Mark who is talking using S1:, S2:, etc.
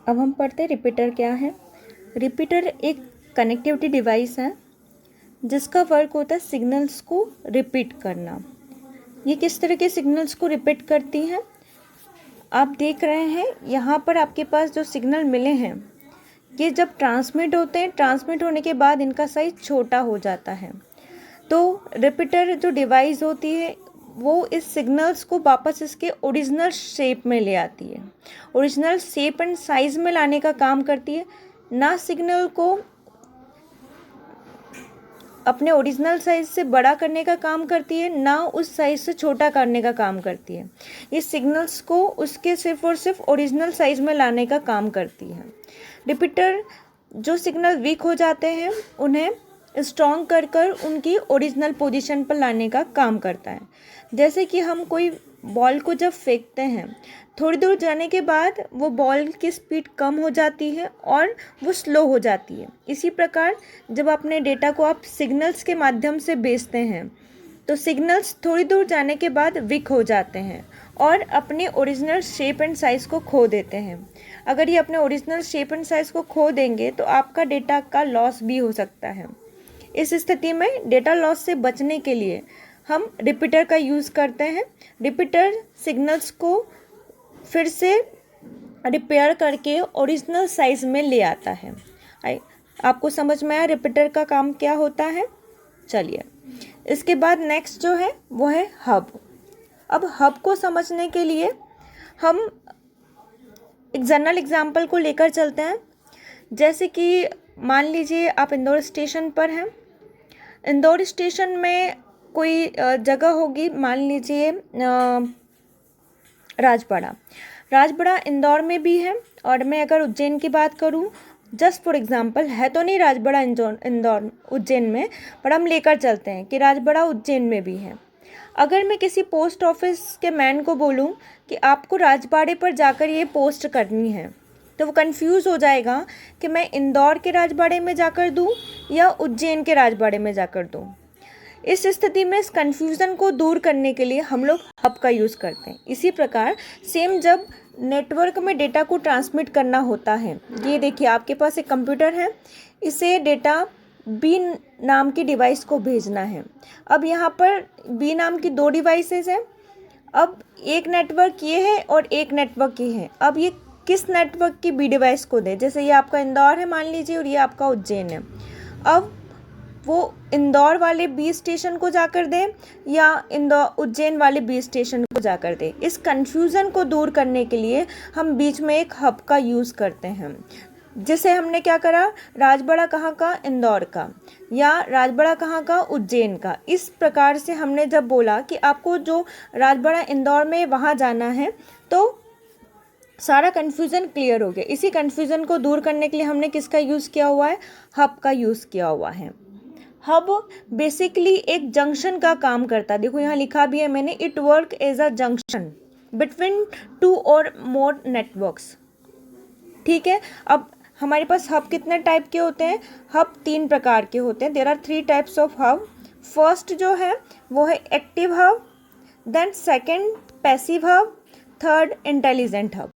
S1: अब हम पढ़ते हैं रिपीटर क्या है। रिपीटर एक कनेक्टिविटी डिवाइस है जिसका वर्क होता है सिग्नल्स को रिपीट करना। ये किस तरह के सिग्नल्स को रिपीट करती हैं आप देख रहे हैं। यहाँ पर आपके पास जो सिग्नल मिले हैं ये जब ट्रांसमिट होते हैं, ट्रांसमिट होने के बाद इनका साइज छोटा हो जाता है। तो रिपीटर जो डिवाइस होती है वो इस सिग्नल्स को वापस इसके ओरिजिनल शेप में ले आती है, ओरिजिनल शेप एंड साइज में लाने का काम करती है, ना सिग्नल को अपने ओरिजिनल साइज से बड़ा करने का काम करती है, ना उस साइज से छोटा करने का काम करती है। ये सिग्नल्स को उसके सिर्फ और सिर्फ ओरिजिनल साइज में लाने का काम करती है। रिपीटर जो सिग्नल वीक हो जाते हैं उन्हें स्ट्रॉन्ग कर कर उनकी ओरिजिनल पोजीशन पर लाने का काम करता है। जैसे कि हम कोई बॉल को जब फेंकते हैं, थोड़ी दूर जाने के बाद वो बॉल की स्पीड कम हो जाती है और वो स्लो हो जाती है। इसी प्रकार जब अपने डेटा को आप सिग्नल्स के माध्यम से भेजते हैं तो सिग्नल्स थोड़ी दूर जाने के बाद वीक हो जाते हैं और अपने ओरिजिनल शेप एंड साइज़ को खो देते हैं। अगर ये अपने ओरिजिनल शेप एंड साइज़ को खो देंगे तो आपका डेटा का लॉस भी हो सकता है। इस स्थिति में डेटा लॉस से बचने के लिए हम रिपीटर का यूज़ करते हैं। रिपीटर सिग्नल्स को फिर से रिपेयर करके ओरिजिनल साइज़ में ले आता है। आपको समझ में आया रिपीटर का काम क्या होता है। चलिए इसके बाद नेक्स्ट जो है वो है हब। अब हब को समझने के लिए हम एक जनरल एग्जाम्पल को लेकर चलते हैं। जैसे कि मान लीजिए आप इंदौर स्टेशन पर हैं। इंदौर स्टेशन में कोई जगह होगी, मान लीजिए राजबाड़ा इंदौर में भी है। और मैं अगर उज्जैन की बात करूं, जस्ट फॉर एग्जांपल, है तो नहीं राजबाड़ा इंदौर उज्जैन में, पर हम लेकर चलते हैं कि राजबाड़ा उज्जैन में भी है। अगर मैं किसी पोस्ट ऑफिस के मैन को बोलूं कि आपको राजबाड़े पर जाकर ये पोस्ट करनी है, तो वो कंफ्यूज हो जाएगा कि मैं इंदौर के राजबाड़े में जाकर दूं या उज्जैन के राजबाड़े में जाकर दूं। इस स्थिति में इस कन्फ्यूज़न को दूर करने के लिए हम लोग हब का यूज़ करते हैं। इसी प्रकार सेम जब नेटवर्क में डेटा को ट्रांसमिट करना होता है, ये देखिए आपके पास एक कंप्यूटर है, इसे डेटा बी नाम की डिवाइस को भेजना है। अब यहाँ पर बी नाम की दो डिवाइसेस हैं। अब एक नेटवर्क ये है और एक नेटवर्क ये है। अब ये किस नेटवर्क की बी डिवाइस को दे, जैसे ये आपका इंदौर है मान लीजिए और ये आपका उज्जैन है। अब वो इंदौर वाले बी स्टेशन को जाकर दे या उज्जैन वाले बी स्टेशन को जाकर दे। इस कन्फ्यूज़न को दूर करने के लिए हम बीच में एक हब का यूज़ करते हैं। जिसे हमने क्या करा, राजबाड़ा कहाँ का, इंदौर का, या राजबाड़ा कहाँ का, उज्जैन का। इस प्रकार से हमने जब बोला कि आपको जो राजबाड़ा इंदौर में वहाँ जाना है, तो सारा कन्फ्यूज़न क्लियर हो गया। इसी कन्फ्यूज़न को दूर करने के लिए हमने किसका यूज़ किया हुआ है, हब का यूज़ किया हुआ है। हब बेसिकली एक जंक्शन का काम करता है। देखो यहाँ लिखा भी है मैंने, it work as a junction between two और मोर नेटवर्क्स। ठीक है, अब हमारे पास हब कितने टाइप के होते हैं, हब 3 प्रकार के होते हैं। There are 3 types of hub. First जो है वो है active hub, then second passive hub, third intelligent hub.